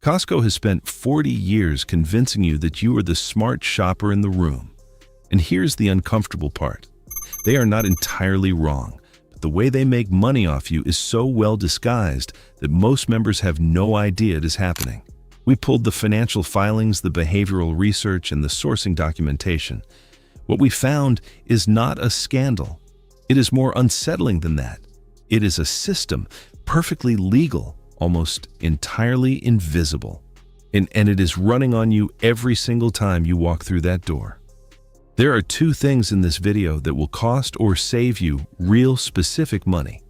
Costco has spent 40 years convincing you that you are the smart shopper in the room. And here's the uncomfortable part. They are not entirely wrong, but the way they make money off you is so well disguised that most members have no idea it is happening. We pulled the financial filings, the behavioral research, and the sourcing documentation. What we found is not a scandal. It is more unsettling than that. It is a system, perfectly legal, almost entirely invisible. And it is running on you every single time you walk through that door. There are two things in this video that will cost or save you real specific money.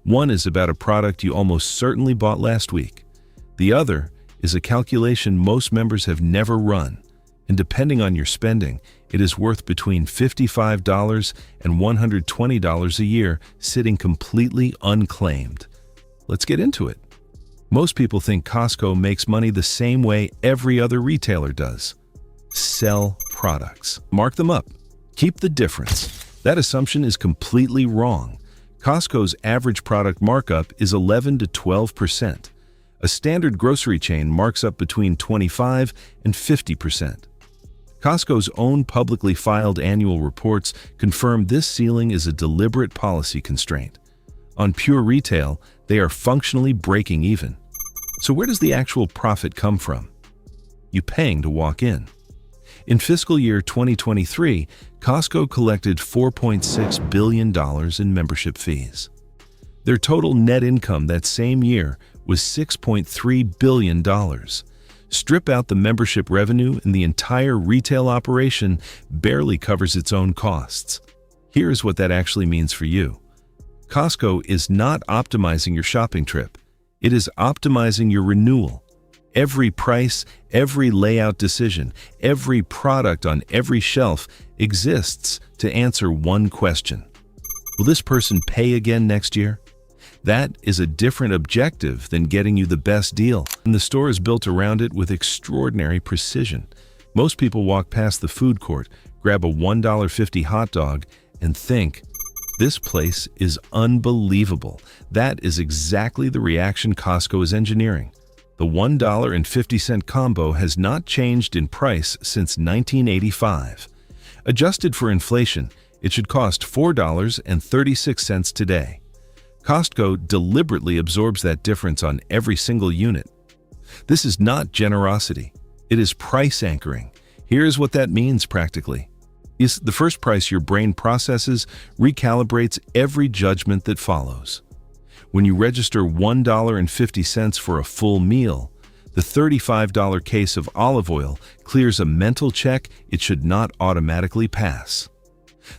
One is about a product you almost certainly bought last week. The other is a calculation most members have never run, and depending on your spending, it is worth between $55 and $120 a year, sitting completely unclaimed. Let's get into it. Most people think Costco makes money the same way every other retailer does. Sell products. Mark them up. Keep the difference. That assumption is completely wrong. Costco's average product markup is 11 to 12%. A standard grocery chain marks up between 25 and 50%. Costco's own publicly filed annual reports confirm this ceiling is a deliberate policy constraint. On pure retail, they are functionally breaking even. So where does the actual profit come from? You paying to walk in. In fiscal year 2023, Costco collected $4.6 billion in membership fees. Their total net income that same year was $6.3 billion. Strip out the membership revenue and the entire retail operation barely covers its own costs. Here's what that actually means for you. Costco is not optimizing your shopping trip. It is optimizing your renewal. Every price, every layout decision, every product on every shelf exists to answer one question. Will this person pay again next year? That is a different objective than getting you the best deal, and the store is built around it with extraordinary precision. Most people walk past the food court, grab a $1.50 hot dog, and think, "This place is unbelievable." That is exactly the reaction Costco is engineering. The $1.50 combo has not changed in price since 1985. Adjusted for inflation, it should cost $4.36 today. Costco deliberately absorbs that difference on every single unit. This is not generosity. It is price anchoring. Here's what that means practically. The first price your brain processes recalibrates every judgment that follows. When you register $1.50 for a full meal, the $35 case of olive oil clears a mental check it should not automatically pass.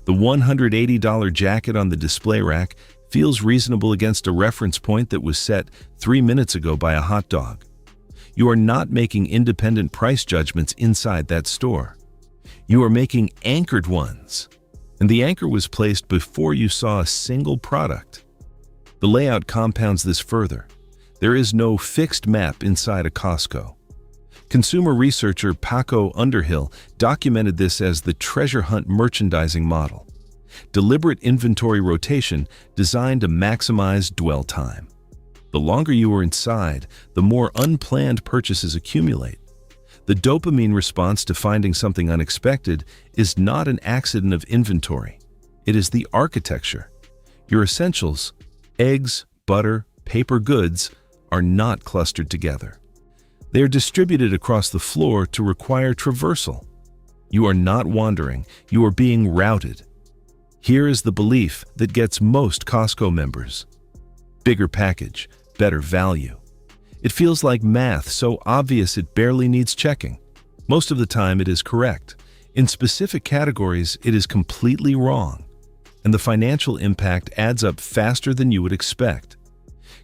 The $180 jacket on the display rack feels reasonable against a reference point that was set 3 minutes ago by a hot dog. You are not making independent price judgments inside that store. You are making anchored ones, and the anchor was placed before you saw a single product. The layout compounds this further. There is no fixed map inside a Costco. Consumer researcher Paco Underhill documented this as the treasure hunt merchandising model. Deliberate inventory rotation designed to maximize dwell time. The longer you are inside, the more unplanned purchases accumulate. The dopamine response to finding something unexpected is not an accident of inventory. It is the architecture. Your essentials, eggs, butter, paper goods, are not clustered together. They are distributed across the floor to require traversal. You are not wandering, you are being routed. Here is the belief that gets most Costco members. Bigger package, better value. It feels like math so obvious it barely needs checking. Most of the time it is correct. In specific categories, it is completely wrong. And the financial impact adds up faster than you would expect.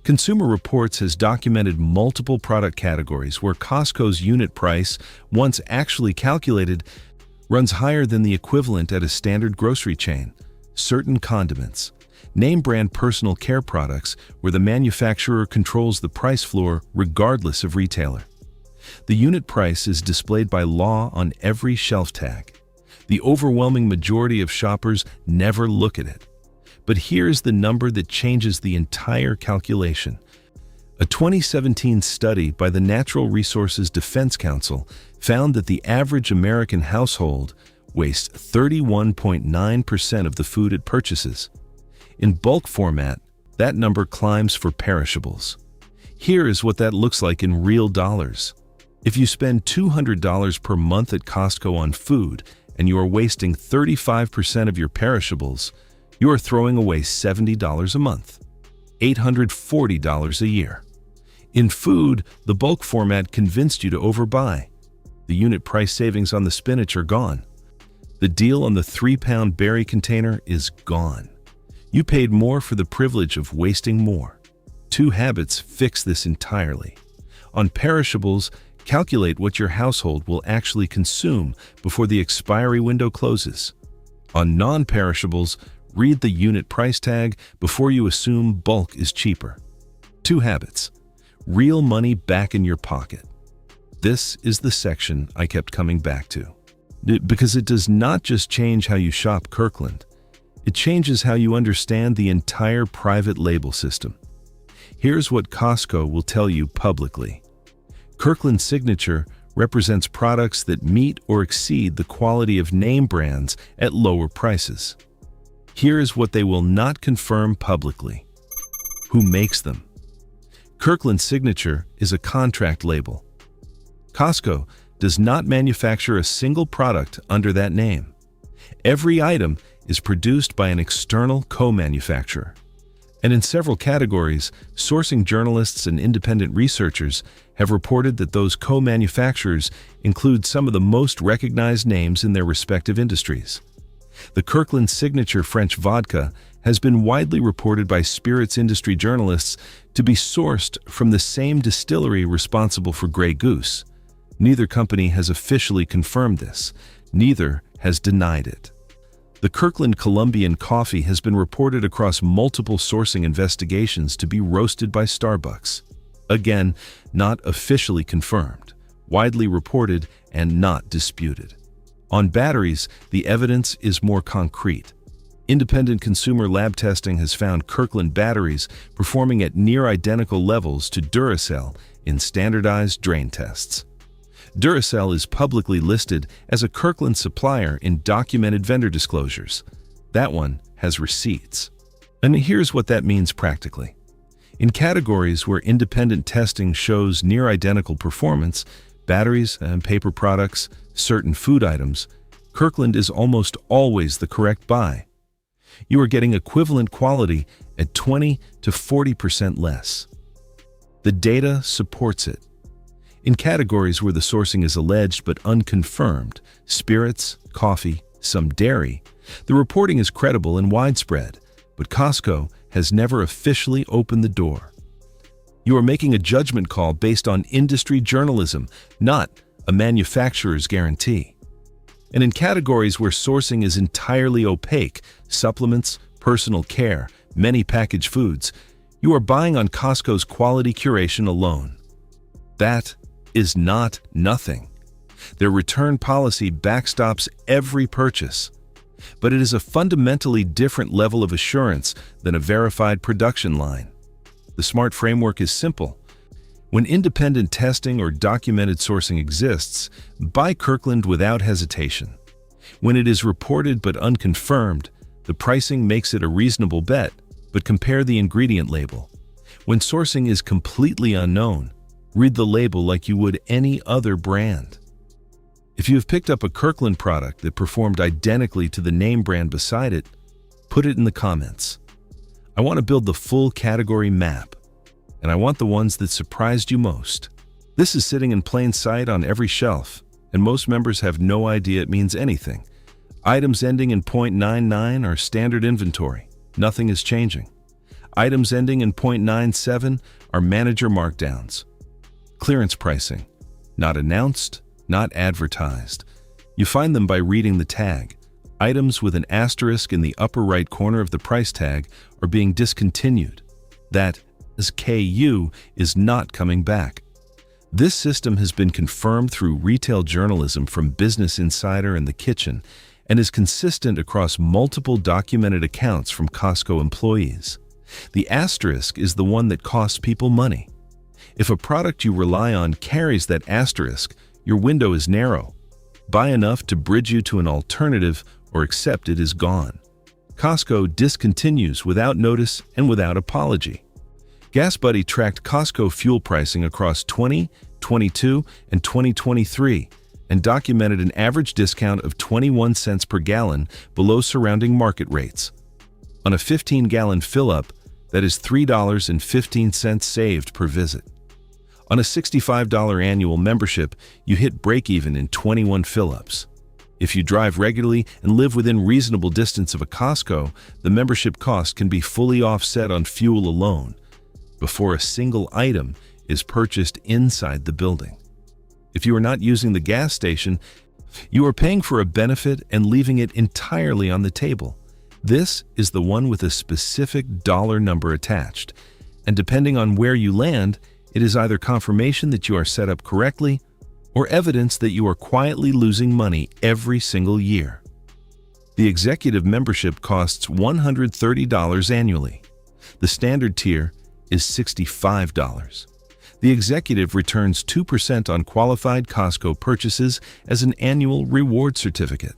Consumer Reports has documented multiple product categories where Costco's unit price, once actually calculated, runs higher than the equivalent at a standard grocery chain. Certain condiments, name-brand personal care products where the manufacturer controls the price floor regardless of retailer. The unit price is displayed by law on every shelf tag. The overwhelming majority of shoppers never look at it. But here's the number that changes the entire calculation. A 2017 study by the Natural Resources Defense Council found that the average American household wastes 31.9% of the food it purchases. In bulk format, that number climbs for perishables. Here is what that looks like in real dollars. If you spend $200 per month at Costco on food and you are wasting 35% of your perishables, you are throwing away $70 a month, $840 a year. In food, the bulk format convinced you to overbuy. The unit price savings on the spinach are gone. The deal on the 3-pound berry container is gone. You paid more for the privilege of wasting more. 2 habits fix this entirely. On perishables, calculate what your household will actually consume before the expiry window closes. On non-perishables, read the unit price tag before you assume bulk is cheaper. 2 habits. Real money back in your pocket. This is the section I kept coming back to. Because it does not just change how you shop Kirkland, it changes how you understand the entire private label system. Here's what Costco will tell you publicly. Kirkland Signature represents products that meet or exceed the quality of name brands at lower prices. Here is what they will not confirm publicly. Who makes them? Kirkland Signature is a contract label. Costco does not manufacture a single product under that name. Every item is produced by an external co-manufacturer. And in several categories, sourcing journalists and independent researchers have reported that those co-manufacturers include some of the most recognized names in their respective industries. The Kirkland Signature French vodka has been widely reported by spirits industry journalists to be sourced from the same distillery responsible for Grey Goose. Neither company has officially confirmed this. Neither has denied it. The Kirkland Colombian coffee has been reported across multiple sourcing investigations to be roasted by Starbucks. Again, not officially confirmed, widely reported and not disputed. On batteries, the evidence is more concrete. Independent consumer lab testing has found Kirkland batteries performing at near identical levels to Duracell in standardized drain tests. Duracell is publicly listed as a Kirkland supplier in documented vendor disclosures. That one has receipts. And here's what that means practically. In categories where independent testing shows near identical performance, batteries and paper products, certain food items, Kirkland is almost always the correct buy. You are getting equivalent quality at 20 to 40% less. The data supports it. In categories where the sourcing is alleged but unconfirmed, spirits, coffee, some dairy, the reporting is credible and widespread, but Costco has never officially opened the door. You are making a judgment call based on industry journalism, not a manufacturer's guarantee. And in categories where sourcing is entirely opaque, supplements, personal care, many packaged foods, you are buying on Costco's quality curation alone. That is not nothing. Their return policy backstops every purchase. But it is a fundamentally different level of assurance than a verified production line. The SMART framework is simple. When independent testing or documented sourcing exists, buy Kirkland without hesitation. When it is reported but unconfirmed, the pricing makes it a reasonable bet, but compare the ingredient label. When sourcing is completely unknown, read the label like you would any other brand. If you have picked up a Kirkland product that performed identically to the name brand beside it, put it in the comments. I want to build the full category map, and I want the ones that surprised you most. This is sitting in plain sight on every shelf, and most members have no idea it means anything. Items ending in .99 are standard inventory. Nothing is changing. Items ending in .97 are manager markdowns. Clearance pricing. Not announced, not advertised. You find them by reading the tag. Items with an asterisk in the upper right corner of the price tag are being discontinued. That SKU is not coming back. This system has been confirmed through retail journalism from Business Insider and The Kitchen and is consistent across multiple documented accounts from Costco employees. The asterisk is the one that costs people money. If a product you rely on carries that asterisk, your window is narrow. Buy enough to bridge you to an alternative, or accept it is gone. Costco discontinues without notice and without apology. GasBuddy tracked Costco fuel pricing across 2022 and 2023 and documented an average discount of 21 cents per gallon below surrounding market rates. On a 15-gallon fill-up, that is $3.15 saved per visit. On a $65 annual membership, you hit break-even in 21 fill-ups. If you drive regularly and live within reasonable distance of a Costco, the membership cost can be fully offset on fuel alone, before a single item is purchased inside the building. If you are not using the gas station, you are paying for a benefit and leaving it entirely on the table. This is the one with a specific dollar number attached, and depending on where you land, it is either confirmation that you are set up correctly or evidence that you are quietly losing money every single year. The executive membership costs $130 annually. The standard tier is $65. The executive returns 2% on qualified Costco purchases as an annual reward certificate.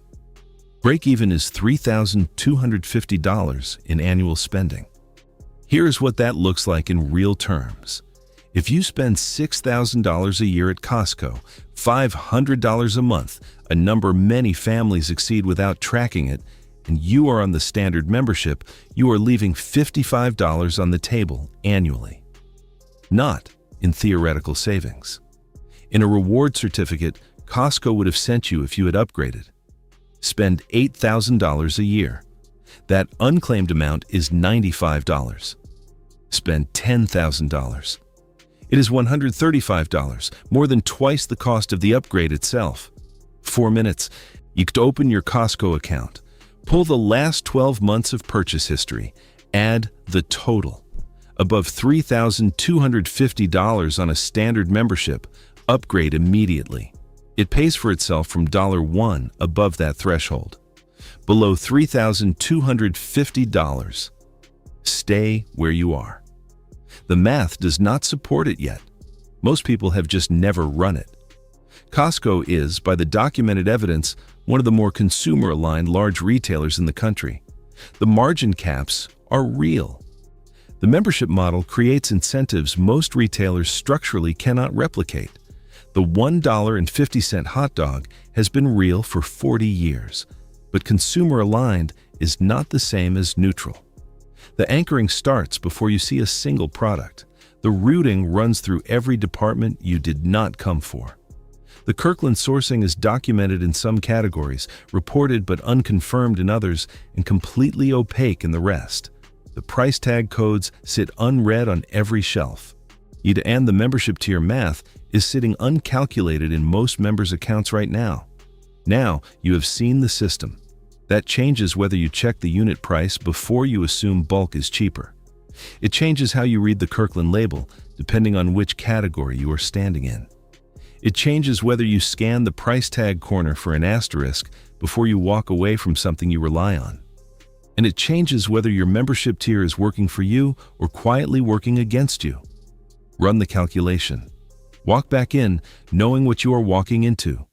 Break-even is $3,250 in annual spending. Here is what that looks like in real terms. If you spend $6,000 a year at Costco, $500 a month, a number many families exceed without tracking it, and you are on the standard membership, you are leaving $55 on the table annually. Not in theoretical savings. In a reward certificate, Costco would have sent you if you had upgraded. Spend $8,000 a year. That unclaimed amount is $95. Spend $10,000. It is $135, more than twice the cost of the upgrade itself. 4 minutes, you could open your Costco account, pull the last 12 months of purchase history, add the total. Above $3,250 on a standard membership, upgrade immediately. It pays for itself from $1 above that threshold. Below $3,250, stay where you are. The math does not support it yet. Most people have just never run it. Costco is, by the documented evidence, one of the more consumer-aligned large retailers in the country. The margin caps are real. The membership model creates incentives most retailers structurally cannot replicate. The $1.50 hot dog has been real for 40 years, but consumer-aligned is not the same as neutral. The anchoring starts before you see a single product. The routing runs through every department you did not come for. The Kirkland sourcing is documented in some categories, reported but unconfirmed in others, and completely opaque in the rest. The price tag codes sit unread on every shelf. And the membership tier math is sitting uncalculated in most members' accounts right now. Now you have seen the system. That changes whether you check the unit price before you assume bulk is cheaper. It changes how you read the Kirkland label, depending on which category you are standing in. It changes whether you scan the price tag corner for an asterisk before you walk away from something you rely on. And it changes whether your membership tier is working for you or quietly working against you. Run the calculation. Walk back in, knowing what you are walking into.